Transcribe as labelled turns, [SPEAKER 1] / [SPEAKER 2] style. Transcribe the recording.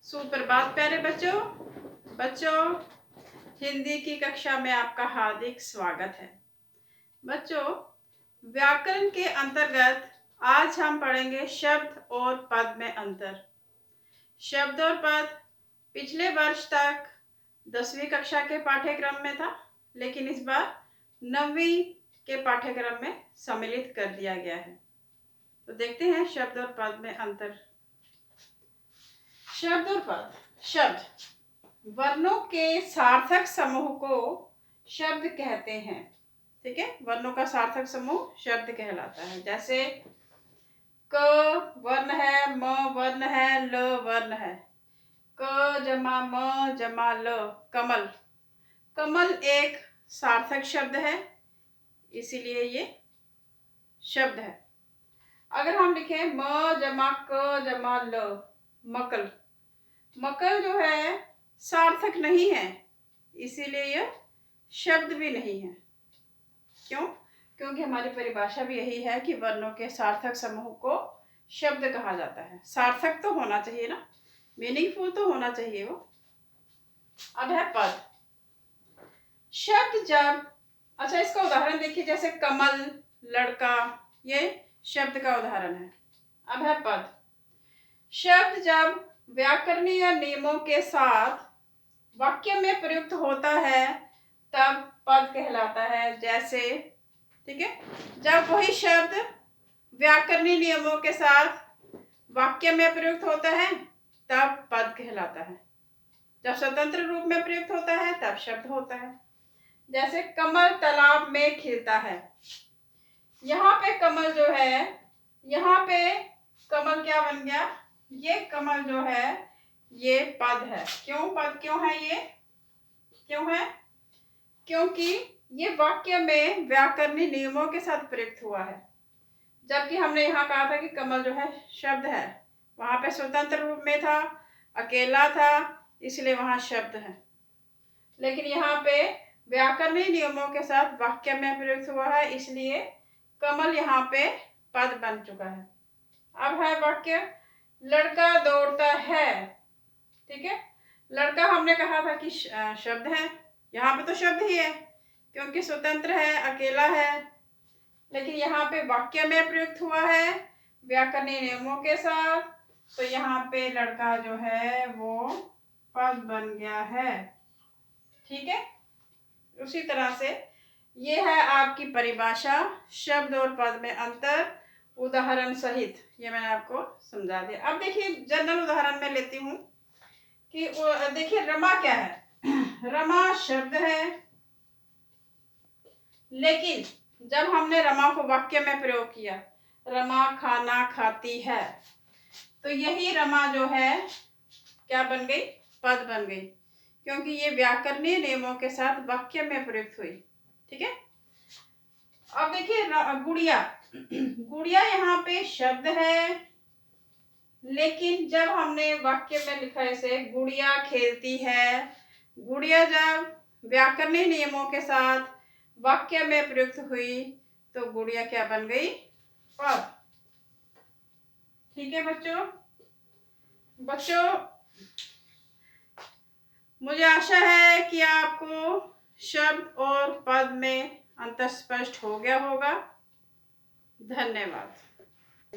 [SPEAKER 1] सुप्रभात प्यारे बच्चों। बच्चों, हिंदी की कक्षा में आपका हार्दिक स्वागत है। बच्चों, व्याकरण के अंतर्गत आज हम पढ़ेंगे शब्द और पद में अंतर। शब्द और पद पिछले वर्ष तक 10वीं कक्षा के पाठ्यक्रम में था, लेकिन इस बार 9वीं के पाठ्यक्रम में सम्मिलित कर दिया गया है। तो देखते हैं शब्द और पद में अंतर। शब्द और पद। शब्द वर्णों के सार्थक समूह को शब्द कहते हैं। ठीक है, वर्णों का सार्थक समूह शब्द कहलाता है। जैसे क वर्ण है, म वर्ण है, ल वर्ण है। क जमा म जमा ल, कमल। कमल एक सार्थक शब्द है, इसीलिए ये शब्द है। अगर हम लिखें म जमा क जमा ल, मकल। मकल जो है सार्थक नहीं है, इसीलिए यह शब्द भी नहीं है। क्यों? क्योंकि हमारी परिभाषा भी यही है कि वर्णों के सार्थक समूह को शब्द कहा जाता है। सार्थक तो होना चाहिए ना, मीनिंगफुल तो होना चाहिए वो। अब है पद। शब्द जब, अच्छा इसका उदाहरण देखिए, जैसे कमल, लड़का, ये शब्द का उदाहरण है। अब है पद। शब्द जब व्याकरणीय नियमों के साथ वाक्य में प्रयुक्त होता है तब पद कहलाता है। जैसे, ठीक है, जब वही शब्द व्याकरणीय नियमों के साथ वाक्य में प्रयुक्त होता है तब पद कहलाता है। जब स्वतंत्र रूप में प्रयुक्त होता है तब शब्द होता है। जैसे कमल तालाब में खिलता है। यहाँ पे कमल जो है, यहाँ पे कमल क्या बन गया? ये कमल जो है ये पद है। क्यों पद क्यों है? ये क्यों है? क्योंकि ये वाक्य में व्याकरणीय नियमों के साथ प्रयुक्त हुआ है। जबकि हमने यहाँ कहा था कि कमल जो है शब्द है, वहां पे स्वतंत्र रूप में था, अकेला था, इसलिए वहां शब्द है। लेकिन यहाँ पे व्याकरणीय नियमों के साथ वाक्य में प्रयुक्त हुआ है, इसलिए कमल यहाँ पे पद बन चुका है। अब है वाक्य, लड़का दौड़ता है। ठीक है, लड़का हमने कहा था कि शब्द है, यहाँ पे तो शब्द ही है क्योंकि स्वतंत्र है, अकेला है। लेकिन यहाँ पे वाक्य में प्रयुक्त हुआ है व्याकरणीय नियमों के साथ, तो यहाँ पे लड़का जो है वो पद बन गया है। ठीक है, उसी तरह से ये है आपकी परिभाषा शब्द और पद में अंतर, उदाहरण सहित। ये मैंने आपको समझा दिया। अब देखिए जनरल उदाहरण में लेती हूँ कि देखिए रमा क्या है? रमा शब्द है, लेकिन जब हमने रमा को वाक्य में प्रयोग किया, रमा खाना खाती है, तो यही रमा जो है क्या बन गई? पद बन गई, क्योंकि ये व्याकरणीय नियमों के साथ वाक्य में प्रयुक्त हुई। ठीक है, अब देखिए गुड़िया। गुड़िया यहाँ पे शब्द है, लेकिन जब हमने वाक्य में लिखा ऐसे, गुड़िया खेलती है, गुड़िया जब व्याकरणीय नियमों के साथ वाक्य में प्रयुक्त हुई तो गुड़िया क्या बन गई? पद। ठीक है बच्चों, मुझे आशा है कि आपको शब्द और पद में अंतर स्पष्ट हो गया होगा। धन्यवाद।